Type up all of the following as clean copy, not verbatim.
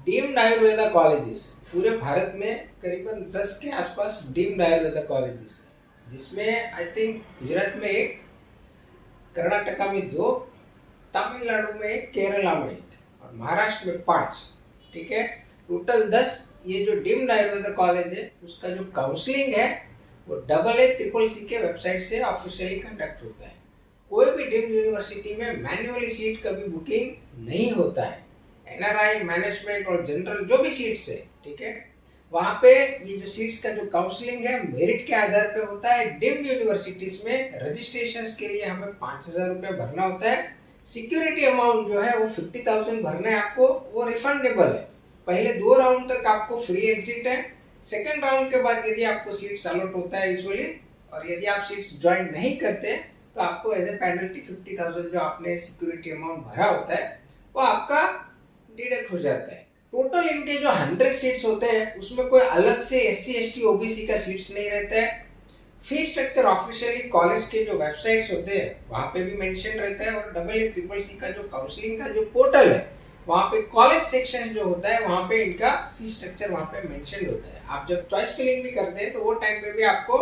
Deemed Ayurveda colleges पूरे भारत में करीबन 10 के आसपास डीम्ड आयुर्वेदा कॉलेजेस, जिसमें आई थिंक गुजरात में एक, कर्नाटका में 2, तमिलनाडु में एक, केरला में एक और महाराष्ट्र में 5। ठीक है, टोटल 10 ये जो डीम्ड आयुर्वेदा कॉलेज है उसका जो काउंसलिंग है वो AACCC के वेबसाइट से ऑफिशियली कंडक्ट होता है। कोई भी डीम्ड यूनिवर्सिटी में मैन्युअली सीट कभी बुकिंग नहीं होता है। एनआरआई, मैनेजमेंट और जनरल जो भी सीट्स है, ठीक है, वहाँ पे ये जो सीट्स का जो काउंसलिंग है मेरिट के आधार पे होता है। डीम्ड यूनिवर्सिटीज में रजिस्ट्रेशन के लिए हमें 5,000 रुपये भरना होता है। सिक्योरिटी अमाउंट जो है वो 50,000 भरना है आपको, वो रिफंडेबल है। पहले 2 राउंड तक आपको फ्री एग्जिट है। सेकेंड राउंड के बाद यदि आपको सीट्स अलॉट होता है यूजुअली, और यदि आप सीट्स ज्वाइन नहीं करते तो आपको एज ए पेनल्टी 50,000 जो आपने सिक्योरिटी अमाउंट भरा होता है वो आपका डिडक्ट हो जाता है। टोटल इनके जो 100 सीट्स होते हैं उसमें कोई अलग से SC, ST, OBC का सीट्स नहीं रहता है। फी स्ट्रक्चर ऑफिशियली कॉलेज के जो वेबसाइट्स होते हैं वहाँ पे भी मेंशन रहता है, और AACCC का जो काउंसलिंग का जो पोर्टल है वहाँ पे कॉलेज सेक्शन जो होता है वहाँ पे इनका फी स्ट्रक्चर वहाँ पे मेंशन होता है। आप जब चॉइस फिलिंग भी करते हैं तो वो टाइम पे भी आपको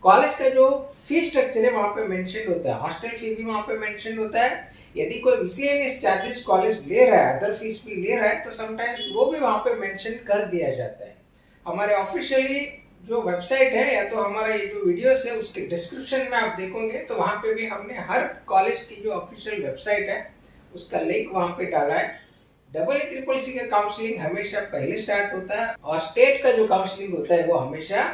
कॉलेज का जो फी स्ट्रक्चर है वहाँ पे मेंशन होता है। हॉस्टल फी भी वहाँ पे मेंशन होता है। यदि कोई मिसलेनियस चार्जेस कॉलेज ले रहा है, अदर फीस भी ले रहा है, तो समटाइम्स वो भी वहाँ पे मेंशन कर दिया जाता है। हमारे ऑफिशियली जो वेबसाइट है या तो हमारा ये जो वीडियोस है उसके डिस्क्रिप्शन में आप देखोगे तो वहाँ पे भी हमने हर कॉलेज की जो ऑफिशियल वेबसाइट है उसका लिंक वहाँ पे डाला है। AACCC का काउंसलिंग हमेशा पहले स्टार्ट होता है, और स्टेट का जो काउंसलिंग होता है वो हमेशा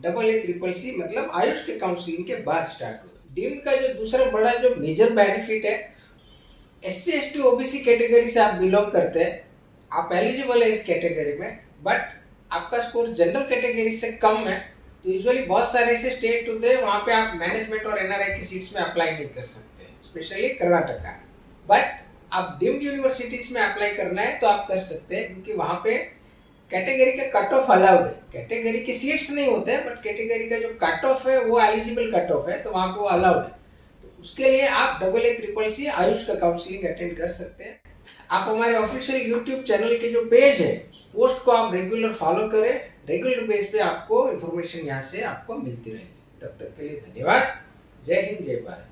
AACCC मतलब आयुष के काउंसलिंग के बाद स्टार्ट होता है। डीम्ड का जो दूसरा बड़ा जो मेजर बेनिफिट है, SC, ST, OBC कैटेगरी से आप बिलोंग करते हैं, आप एलिजिबल है इस कैटेगरी में, बट आपका स्कोर जनरल कैटेगरी से कम है, तो यूजुअली बहुत सारे ऐसे स्टेट होते हैं वहाँ पे आप मैनेजमेंट और NRI की सीट्स में अप्लाई नहीं कर सकते, स्पेशली कर्नाटका। बट आप डीम्ड यूनिवर्सिटीज में अप्लाई करना है तो आप कर सकते हैं, क्योंकि वहाँ पे कैटेगरी का कट ऑफ अलाउड है। कैटेगरी के सीट्स नहीं होते हैं, बट कैटेगरी का जो कट ऑफ है वो एलिजिबल कट ऑफ है, तो वहाँ पे वो अलाउड है। तो उसके लिए आप AACCC आयुष का काउंसलिंग अटेंड कर सकते हैं। आप हमारे ऑफिशियल यूट्यूब चैनल के जो पेज है उस पोस्ट को आप रेगुलर फॉलो करें। रेगुलर बेस पे आपको इन्फॉर्मेशन यहाँ से आपको मिलती रहेगी। तब तक के लिए धन्यवाद। जय हिंद, जय भारत।